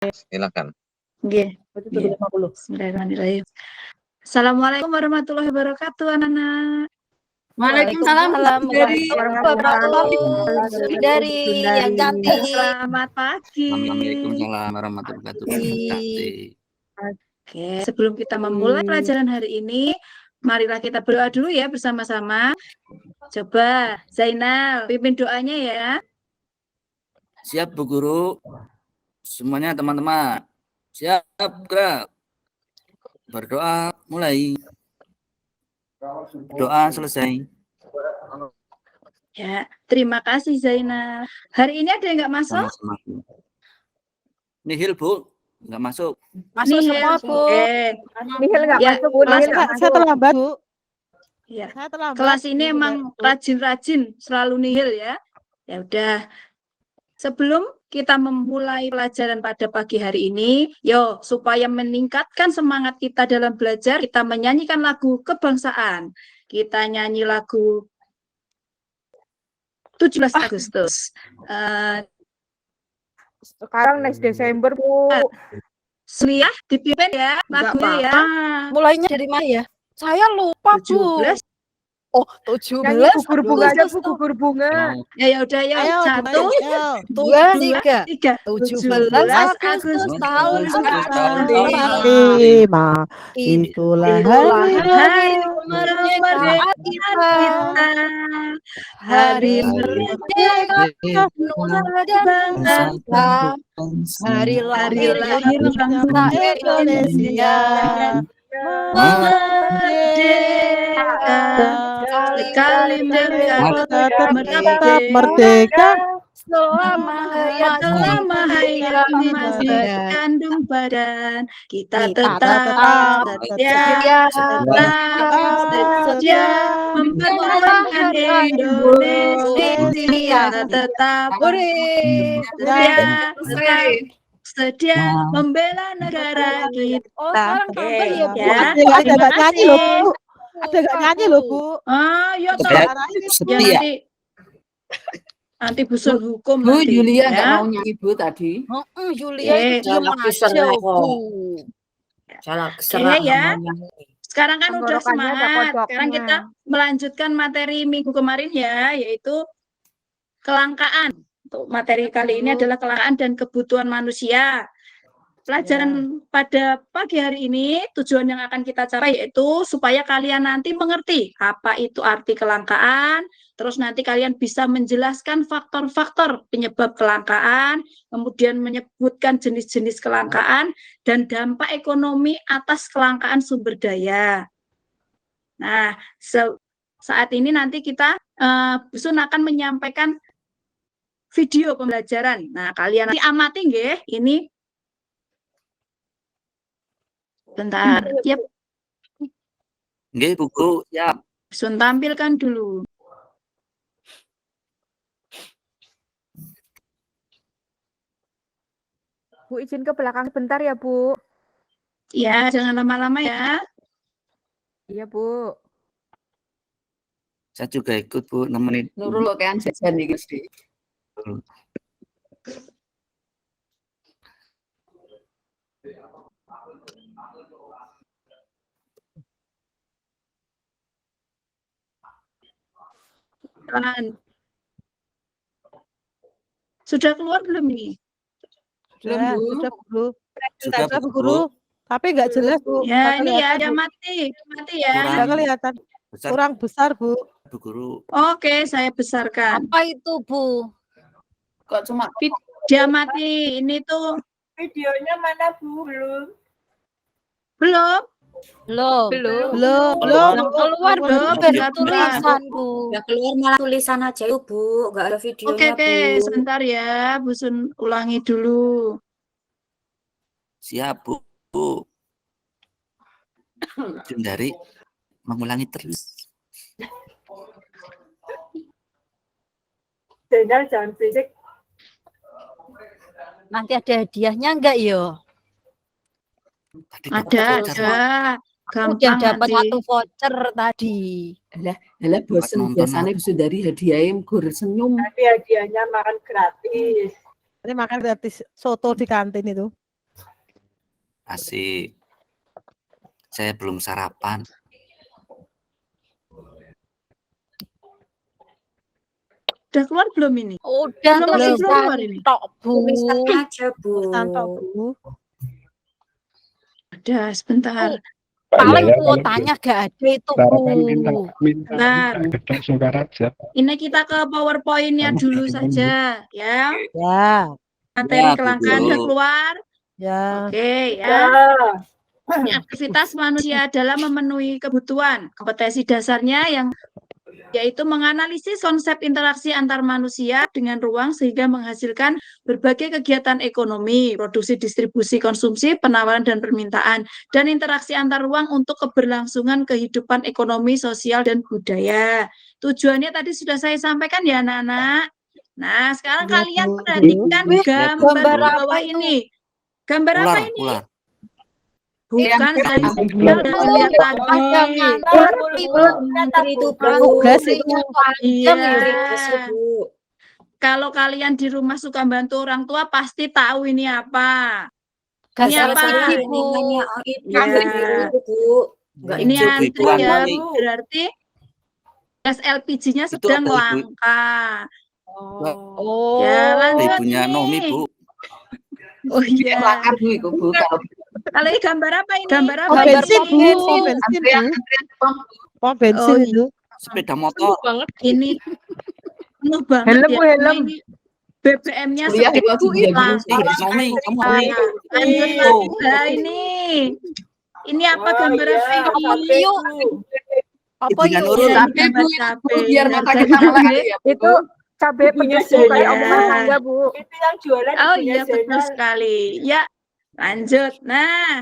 Silakan. Nggih. Bismillahirrahmanirrahim. Assalamualaikum warahmatullahi wabarakatuh, anak-anak. Waalaikumsalam warahmatullahi wabarakatuh. Dari yang cantik. Selamat pagi. Waalaikumsalam warahmatullahi wabarakatuh. Oke, sebelum kita memulai pelajaran hari ini, marilah kita berdoa dulu ya bersama-sama. Coba Zainal pimpin doanya ya. Siap Bu Guru. Semuanya teman-teman. Siap, gerak. Berdoa mulai. Doa selesai. Ya, terima kasih Zainal. Hari ini ada yang nggak masuk? Sama-sama. Nihil Bu, nggak masuk. Masuk semua, Bu. Nihil nggak Ya, masuk, Bu. kelas, Nihil nggak masuk. Saya terlambat, Bu. ya. Saya terlambat. Kelas ini emang rajin-rajin, selalu nihil ya. Ya udah. Sebelum kita memulai pelajaran pada pagi hari ini, yo supaya meningkatkan semangat kita dalam belajar, kita menyanyikan lagu kebangsaan. Kita nyanyi lagu 17 Agustus. Sekarang next Desember, Bu. Suliah dipimpin ya lagunya ya. Mulainya dari mana ya? Saya lupa, Bu. 17. Oh, Nyanyi 17. gugur bunga aja, Bu. Gugur bunga. Ya udah ya. Ayo, 1, Dua, 2, 3. 17 Agustus tahun 1945. Itulah hari kemerdekaan kita. Hari merdeka nusa dan bangsa. Hari lahir bangsa Indonesia. Merdeka, sekali merdeka. Selama hayat masih kandung badan, kita tetap setia memperjuangkan Indonesia, tetap setia membela negara kita. Ada nggak nyanyi loh, Bu? Ada nggak nyanyi loh, Bu? Ah, ya Setia. nanti busul hukum Bu nanti, Julia nggak ya. mau nyanyi Bu tadi. Julia itu diem aja, Bu. Salah Oke keserah ya. mau nyanyi. Sekarang kan udah Tenggorokannya ada semangat. kodoknya. Sekarang kita melanjutkan materi minggu kemarin ya, yaitu kelangkaan. Untuk materi kali ini adalah kelangkaan dan kebutuhan manusia. Pelajaran pada pagi hari ini tujuan yang akan kita capai yaitu supaya kalian nanti mengerti apa itu arti kelangkaan, terus nanti kalian bisa menjelaskan faktor-faktor penyebab kelangkaan, kemudian menyebutkan jenis-jenis kelangkaan dan dampak ekonomi atas kelangkaan sumber daya. Nah, saat ini nanti kita Busun akan menyampaikan video pembelajaran. Nah, kalian nanti amati nggih, ini bentar. Yep, Nggih, Bu Guru, siap. Busun tampilkan dulu. Bu, izin ke belakang sebentar ya, Bu. Ya, jangan lama-lama ya. Iya, Bu. Saya juga ikut, Bu, nemenin. Nurul lo kan jajan nih Gusti. Sudah keluar belum ini? Sudah, Bu. sudah, Bu. Sudah, Bu Bu Guru. Tapi nggak jelas, Bu. Ya, Nggak ini ya, kelihatan, ada Bu. mati ya. Nggak kelihatan. Besar, Kurang besar, Bu. Bu Guru. Oke, saya besarkan. Apa itu, Bu? Kok cuma Dia mati. Ini tuh Videonya mana, Bu? Belum. belum. Belum. Belum. Yang keluar Belum, baru bentar. tulisan, Bu. udah keluar malah tulisan aja yuk Bu, nggak ada videonya Oke, Bu. sebentar ya. Busun ulangi dulu. Siap, Bu. Hindari mengulangi terus. Zainal jangan berisik. Nanti ada hadiahnya enggak, yo? Tadi Ada, dapat voucher, ada. Udah Gampang dapat nanti. satu voucher tadi. Alah bosen Nonton biasanya Bu Sundari hadiahnya gur senyum. Nanti hadiahnya makan gratis. Ini makan gratis soto di kantin itu. Asik. Saya belum sarapan. Udah keluar belum ini? Udah Belum, masih belum tulisan keluar ini. tok, Bu. Tulisannya aja, Bu. Santok, Bu. Udah, sebentar. Paling kuotanya gak ada itu, Bu. Bentar. Ini kita ke PowerPoint-nya dulu saja, ya. Ya, Materi Ya, kelangkaan Bu. udah keluar. ya. Oke, ya. Ya. Ini aktivitas manusia dalam memenuhi kebutuhan. Kompetensi dasarnya yang yaitu menganalisis konsep interaksi antar manusia dengan ruang sehingga menghasilkan berbagai kegiatan ekonomi, produksi, distribusi, konsumsi, penawaran dan permintaan, dan interaksi antar ruang untuk keberlangsungan kehidupan ekonomi, sosial, dan budaya. Tujuannya tadi sudah saya sampaikan ya anak-anak. Nah, sekarang Ya, kalian Bu. perhatikan Wih, gambar gambar di apa bawah itu? ini. Gambar apa Ular, ini? ular. Bukan, saya Oh, sudah lihat ada tadi. ngantar itu. Menteri itu, Bu. Tugas itu. Istrinya Iya. panjang itu. Tugasnya, Bu. Kalau kalian di rumah suka bantu orang tua, pasti tahu ini apa. Gas Ini apa? LPG, Ini Bu. namanya itu, Ya. Bu. Enggak Ini Ibu, antri ibu, ya, ini. berarti gas LPG-nya Itu sedang ada ibu. langka. Oh. Ya, Ada lanjut ibunya nih. Nomi, Bu. Oh iya. Langkah, Bu, itu, Bu. Kalau ini gambar apa ini? Gambar apa? Pom Gambar bensin, pom Bu. bensin. Pom bensin, Bu. Pom bensin Oh, itu. Sepeda motor. Ini penuh banget Helm, ya. Bu, helm. Karena ini BBM-nya Kuliah sedang itu juga langka. Nomi, kamu Nah, Nomi. lanjut lagi. Nah, ini apa Oh, gambar iya. apa ini? Cabe, Yuk. Bu. Apa Ibunya yuk? Nurul. Ya, Cabe, gambar Bu, cabe. biar Harga makannya sama cabe. lagi ya, Bu. Itu cabe pedas, Bu, kayak Iya. omongan Anda, Bu. Itu yang jualan Oh ibunya iya, betul Zainal. sekali. Ya, lanjut. Nah,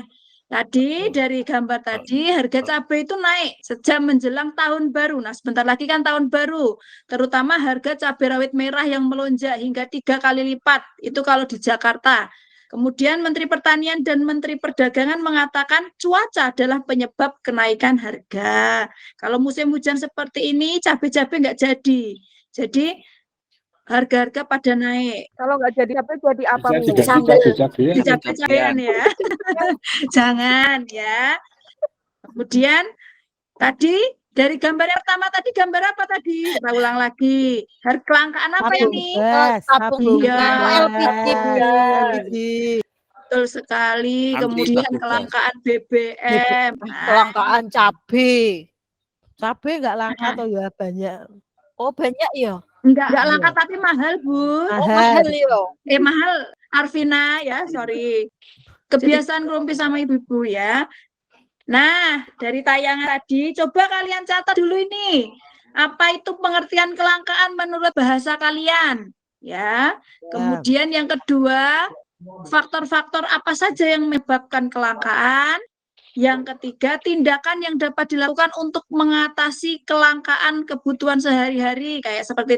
tadi dari gambar tadi harga cabai itu naik sejak menjelang tahun baru. Nah, sebentar lagi kan tahun baru. Terutama harga cabai rawit merah yang melonjak hingga 3 kali lipat. Itu kalau di Jakarta. Kemudian Menteri Pertanian dan Menteri Perdagangan mengatakan cuaca adalah penyebab kenaikan harga. Kalau musim hujan seperti ini, cabai-cabai nggak jadi. Jadi harga-harga pada naik. Kalau nggak jadi cabe, jadi apa, Bu? Sambal. Di cabai-cabean ya. Jangan ya. Kemudian tadi dari gambar yang pertama tadi gambar apa tadi? Saya ulang lagi. Harga kelangkaan apa Tabung ini? gas, Tabung tabung gas. LPG, Bu. LPG. Betul sekali. Antri Kemudian tabung gas. kelangkaan BBM. Nah, Kelangkaan cabe. Cabai nggak langka atau ya banyak. Oh, banyak ya? enggak langka tapi mahal, Bu. Oh, Mahal. mahal ya. Mahal Arvina ya, sorry. Kebiasaan ngerumpi sama ibu-ibu ya. Nah, dari tayangan tadi, coba kalian catat dulu ini. Apa itu pengertian kelangkaan menurut bahasa kalian? Ya. Kemudian yang kedua, faktor-faktor apa saja yang menyebabkan kelangkaan? Yang ketiga, tindakan yang dapat dilakukan untuk mengatasi kelangkaan kebutuhan sehari-hari, kayak seperti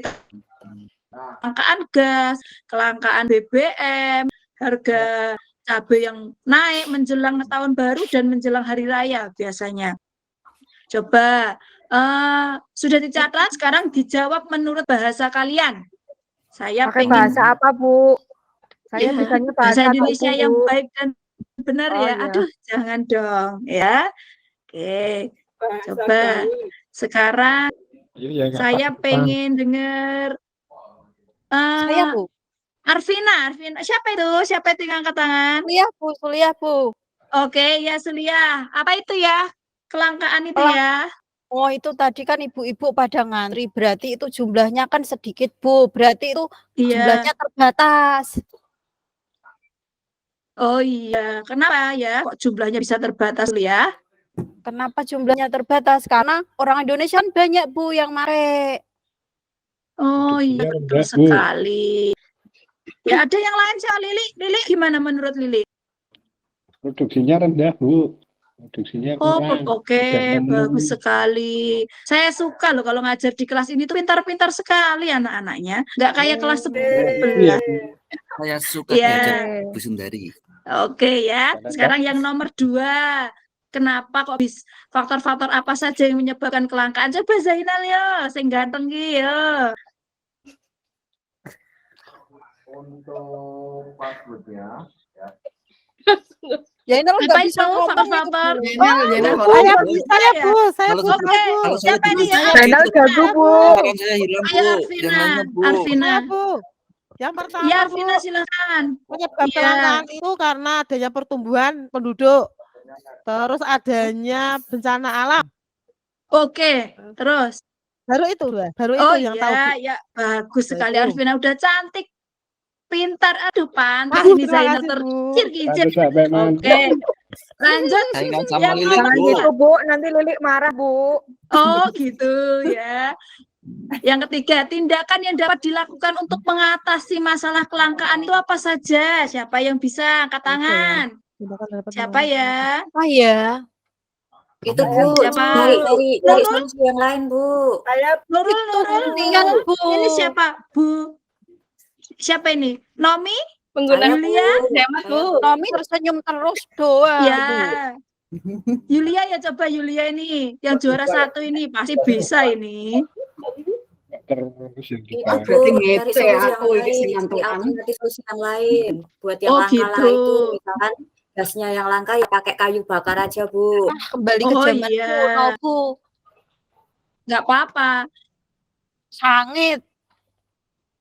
kelangkaan gas, kelangkaan BBM, harga cabai yang naik menjelang tahun baru dan menjelang hari raya biasanya. Coba sudah dicatat, sekarang dijawab menurut bahasa kalian. Saya Pakai pengen bahasa apa, Bu? Saya Ya, bisanya bahasa bahasa Indonesia Bu. yang baik dan benar Oh, ya. iya. Aduh, jangan dong ya. Oke, Bahasa coba Bali. sekarang saya pengen dengar Saya, Bu. Arvina. Siapa itu? Siapa itu yang angkat tangan? Suliah, Bu. Oke, ya Sulia. Apa itu ya? Kelangkaan itu ya? Oh, itu tadi kan ibu-ibu pada ngantri, berarti itu jumlahnya kan sedikit, Bu. Berarti itu Iya. jumlahnya terbatas. Oh iya, kenapa ya? Kok jumlahnya bisa terbatas ya? Kenapa jumlahnya terbatas? Karena orang Indonesia kan banyak, Bu, yang make. Oh iya, betul sekali. Ya ada yang lain sih, Lili. Lili gimana menurut Lili? Produksinya rendah, Bu. Produksinya Oh, kurang. oke, Tidak bagus memenuhi. sekali. Saya suka loh kalau ngajar di kelas ini tuh pintar-pintar sekali anak-anaknya. Nggak kayak kelas Iya, 11. Bu. Saya suka Iya. diajak Bu Sundari. Oke ya. Sekarang yang nomor 2. Kenapa kok faktor-faktor apa saja yang menyebabkan kelangkaan? Coba Zainal ya, sing ganteng ki ya. Untuk passwordnya Zainal Apa nggak itu bisa ngomong itu, faktor-faktor? Bu. Saya Bu, saya ya? Bu, saya Kalau Bu. Oke, kalau saya siapa dulu nih yang Zainal jago, Bu. Kan saya hilang, Ayo Bu. Yang Arvina, lainnya, Bu. Arvina. Saya Bu. Yang pertama Ya Bu, Arvina silakan. penyebab Iya. kelangkaan itu karena adanya pertumbuhan penduduk. Terus adanya bencana alam. Oke, terus. Baru itu, baru itu Oh yang tahu. Bu. iya, ya bagus sekali Itu. Arvina, udah cantik, pintar, aduh pantas Aduh, ini terima Zainal kasih, Bu. terkicir-kicir. Bagus sampai man. Oke, lanjut. Saingan sama Yang Lilik, Jangan Bu. gitu, Bu. Nanti Lilik marah, Bu. Oh gitu ya. Yang ketiga, tindakan yang dapat dilakukan untuk mengatasi masalah kelangkaan itu apa saja? Siapa yang bisa angkat tangan? Siapa ya? Apa ya? Itu Bu, Siapa? dari Nurul? solusi yang lain Bu. Nurul. Kan, Bu. Ini siapa? Bu. Siapa ini? Nomi? Pengguna Yulia? Nomi tersenyum terus doang. Ya. Yulia ya, coba Yulia ini. Yang juara satu ini pasti bisa ini. Terus yang Itu kita Bu, dari solusi yang lain, alternatif solusi yang lain. Buat yang Oh, langka gitu. itu, misalkan gasnya yang langka ya pakai kayu bakar aja Bu. Kembali ke Oh, zaman iya. kuno, Bu. Nggak apa-apa. Sangit.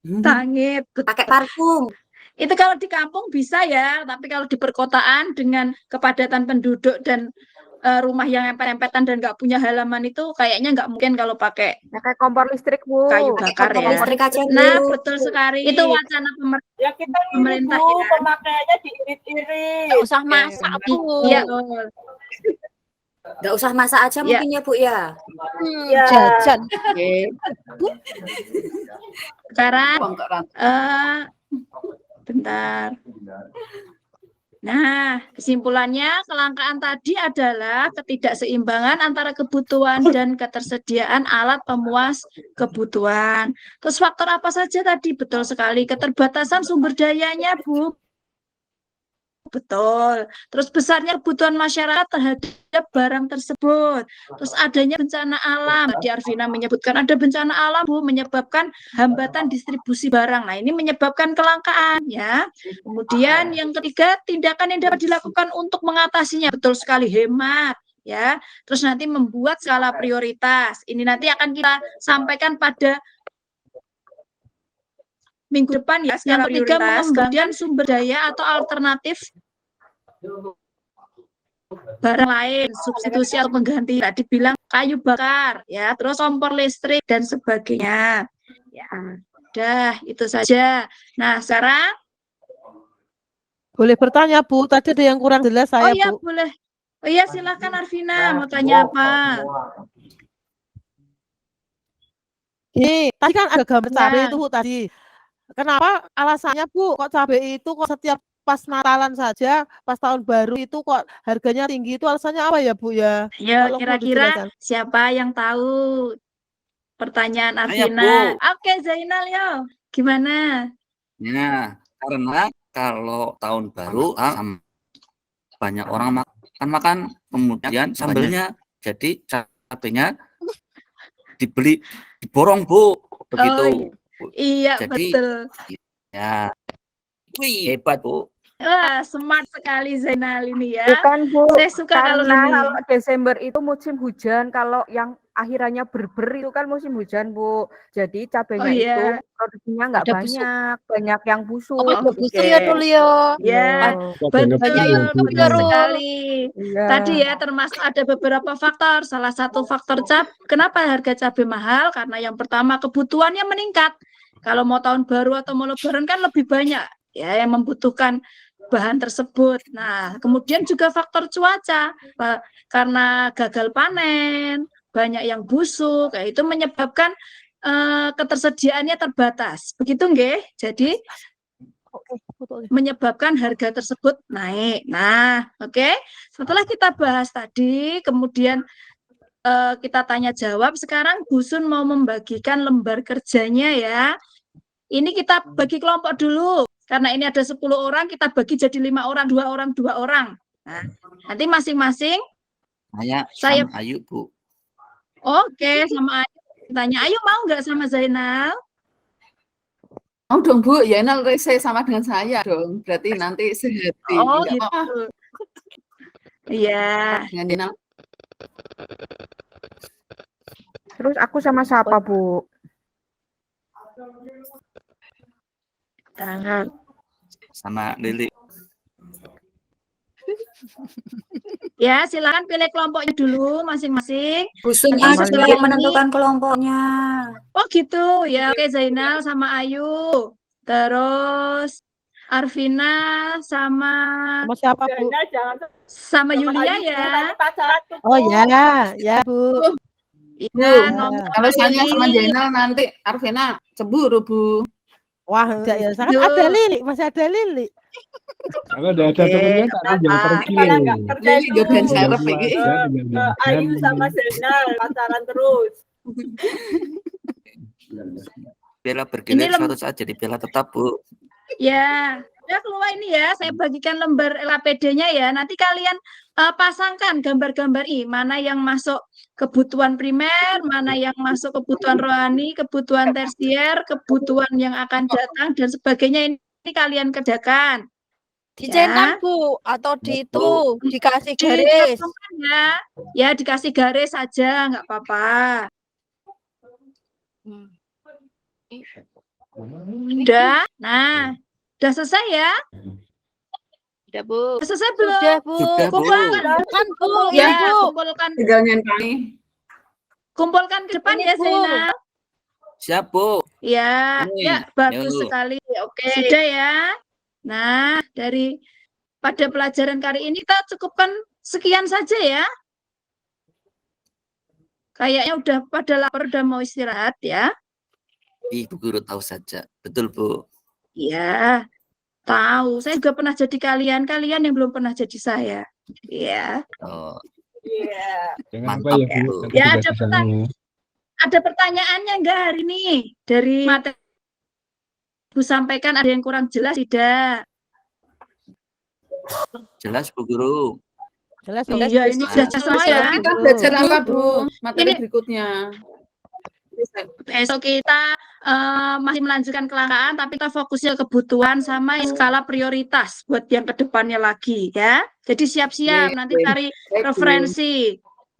Tangit. Pakai parfum. Itu kalau di kampung bisa ya, tapi kalau di perkotaan dengan kepadatan penduduk dan rumah yang empet-empetan dan nggak punya halaman itu kayaknya nggak mungkin kalau pakai Pakai kompor listrik, Bu. kayu Pakai bakar kompor ya. listrik aja Bu. Nah, betul sekali. Itu wacana Ya kita pemerintah Bu, ya. pemakaiannya diirit-irit. Nggak usah masak, Bu. Iya. Nggak usah masak aja Ya. mungkin ya Bu ya. Ya. Jajan. Sekarang bentar. Nah, kesimpulannya kelangkaan tadi adalah ketidakseimbangan antara kebutuhan dan ketersediaan alat pemuas kebutuhan. Terus faktor apa saja tadi? Betul sekali, keterbatasan sumber dayanya, Bu. Betul. Terus besarnya kebutuhan masyarakat terhadap barang tersebut. Terus adanya bencana alam. Tadi Arvina menyebutkan ada bencana alam, Bu, menyebabkan hambatan distribusi barang. Nah, ini menyebabkan kelangkaan ya. Kemudian yang ketiga, tindakan yang dapat dilakukan untuk mengatasinya. Betul sekali, hemat ya. Terus nanti membuat skala prioritas. Ini nanti akan kita sampaikan pada minggu depan ya. Yang ketiga, mengembangkan sumber daya atau alternatif barang lain, substitusi atau pengganti. Tadi bilang kayu bakar, ya, terus kompor listrik dan sebagainya. Ya, udah itu saja. Nah, sekarang, Boleh bertanya Bu, tadi ada yang kurang jelas oh saya iya Bu. boleh. Oh iya silakan Arvina, mau tanya apa? Ini tadi kan ada gambar cabai Ya. itu Bu tadi. Kenapa alasannya Bu kok cabai itu kok setiap pas Natalan saja, pas tahun baru itu kok harganya tinggi, itu alasannya apa ya Bu ya? Ayo Tolong Bu kira-kira dijelaskan. siapa yang tahu pertanyaan Saya, Arvina? Bu. Oke Zainal yo, gimana? Ya, karena kalau tahun baru banyak orang makan, kemudian sambelnya jadi cabenya diborong Bu, begitu. Iya Jadi, betul. Ya, wih hebat Bu. Wah, smart sekali Zainal ini ya. Bukan, Bu. Saya suka kalau Karena gini. kalau Desember itu musim hujan, kalau yang akhirannya berber itu kan musim hujan, Bu. Jadi cabenya Oh, iya. itu produksinya nggak Ada busuk. banyak yang busuk. Oh, Oke. busuk ya dulu ya. Ya, Banyak betul, yang betul bener. sekali. Iya. Tadi ya termasuk ada beberapa faktor. Salah satu faktor kenapa harga cabai mahal? Karena yang pertama kebutuhannya meningkat. Kalau mau tahun baru atau mau lebaran kan lebih banyak ya yang membutuhkan bahan tersebut. Nah, kemudian juga faktor cuaca. Karena gagal panen, banyak yang busuk, ya, itu menyebabkan ketersediaannya terbatas. Begitu nggih? Jadi menyebabkan harga tersebut naik. Nah, oke. Setelah kita bahas tadi, kemudian kita tanya jawab. Sekarang Bu Sun mau membagikan lembar kerjanya ya. Ini kita bagi kelompok dulu. Karena ini ada 10 orang, kita bagi jadi 5 orang, 2 orang, 2 orang. Nah, nanti masing-masing Saya Saya- sama Ayu Bu. oke sama Ayu. Tanya, Ayu mau nggak sama Zainal? Mau dong Bu, Zainal rese sama dengan saya dong. Berarti nanti sehati. Oh Nggak apa-apa. gitu. Iya. Dengan Denal. Terus aku sama siapa, Bu? Tangan. Sama Lili. Ya, silakan pilih kelompoknya dulu masing-masing. Busun Sama aja Lili. yang menentukan kelompoknya. Oh gitu, ya oke Zainal sama Ayu. Terus Arvina sama Sama siapa Bu? sama Yulia ya. Oh ya, ya Bu. Iya, nomor Kalau saya sama Lili. Jainal nanti Arvina cemburu, Bu. Wah enggak ya, kan Duh. ada Lili, masih ada Lili. Kalau ada temennya tak kan jangan pergi loh. Lili Jordan Syaraf Berdua ini. aja dengan Ayu Jordan. sama Zainal pacaran terus. Bella bergilir Ini suatu saat jadi Bella tetap, Bu. Ya, ya keluar ini ya. Saya bagikan lembar LAPD-nya ya. Nanti kalian pasangkan gambar-gambar ini. Mana yang masuk kebutuhan primer, mana yang masuk kebutuhan rohani, kebutuhan tersier, kebutuhan yang akan datang dan sebagainya. Ini kalian kerjakan. Dicentang Bu atau di itu dikasih garis. Dicantumkan ya. Ya dikasih garis saja, nggak apa-apa. Udah. Nah, udah selesai ya? Udah Bu. Udah selesai belum? Sudah Bu. Sudah, Bu. Kumpulkan Bu. Ya, Ya Bu. Tinggal nyentang. kumpulkan ke depan ya Bu. Zainal. Siap, Bu. Ya, Ini, ya bagus yuk. sekali. Oke, sudah ya. Nah, dari pada pelajaran kali ini kita cukupkan sekian saja ya. Kayaknya udah pada lapar, udah mau istirahat ya. Ibu guru tahu saja. Betul, Bu. Iya, tahu. Saya juga pernah jadi kalian yang belum pernah jadi saya. Iya. Oh, Iya. Jangan lupa Mantap, ya, Bu. Bu. Nanti Ya, juga ada di sana ya. Ada pertanyaannya enggak hari ini? Dari materi Bu sampaikan ada yang kurang jelas tidak? jelas, Bu Guru. Jelas Iya, ini sudah jelas semua ya. Kita belajar apa, Bu? Materi Ini- berikutnya. Besok kita masih melanjutkan kelangkaan, tapi kita fokusnya kebutuhan sama skala prioritas buat yang kedepannya lagi ya. Jadi siap-siap Oke, nanti cari baik, Bu. referensi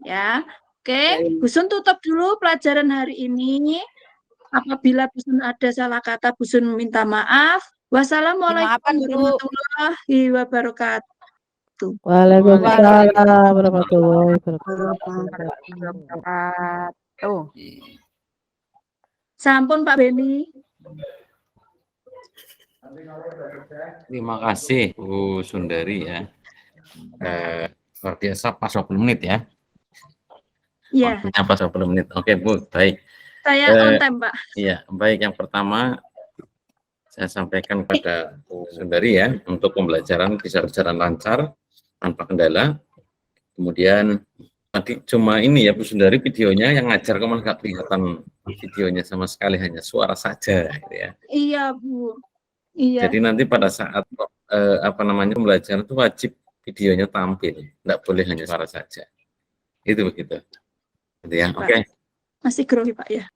ya. Oke, Baik. Bu Sun tutup dulu pelajaran hari ini. Apabila Bu Sun ada salah kata, Bu Sun minta maaf. Wassalamualaikum Dimaafkan, Bu. warahmatullahi wabarakatuh. Waalaikumsalam warahmatullahi wabarakatuh. Tuh. Sampun Pak Beni. Terima kasih Bu Sundari ya. Luar biasa pas 20 menit ya. Ya, Waktunya pas 20 menit. Oke Bu, baik. saya on time Pak. Iya, baik. Yang pertama saya sampaikan kepada Bu Sundari ya, untuk pembelajaran bisa berjalan lancar tanpa kendala. Kemudian tadi cuma ini ya Bu Sundari, videonya yang ngajar kok malah nggak kelihatan videonya sama sekali, hanya suara saja gitu ya. Iya Bu. Iya. Jadi nanti pada saat pembelajaran itu wajib videonya tampil, nggak boleh hanya suara saja. Itu begitu. Gitu ya. Pak. Oke. Masih grogi Pak ya.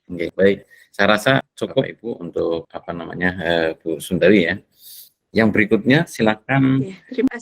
Oke, baik. Saya rasa cukup Ibu untuk Bu Sundari ya. Yang berikutnya silakan Oke, terima kasih.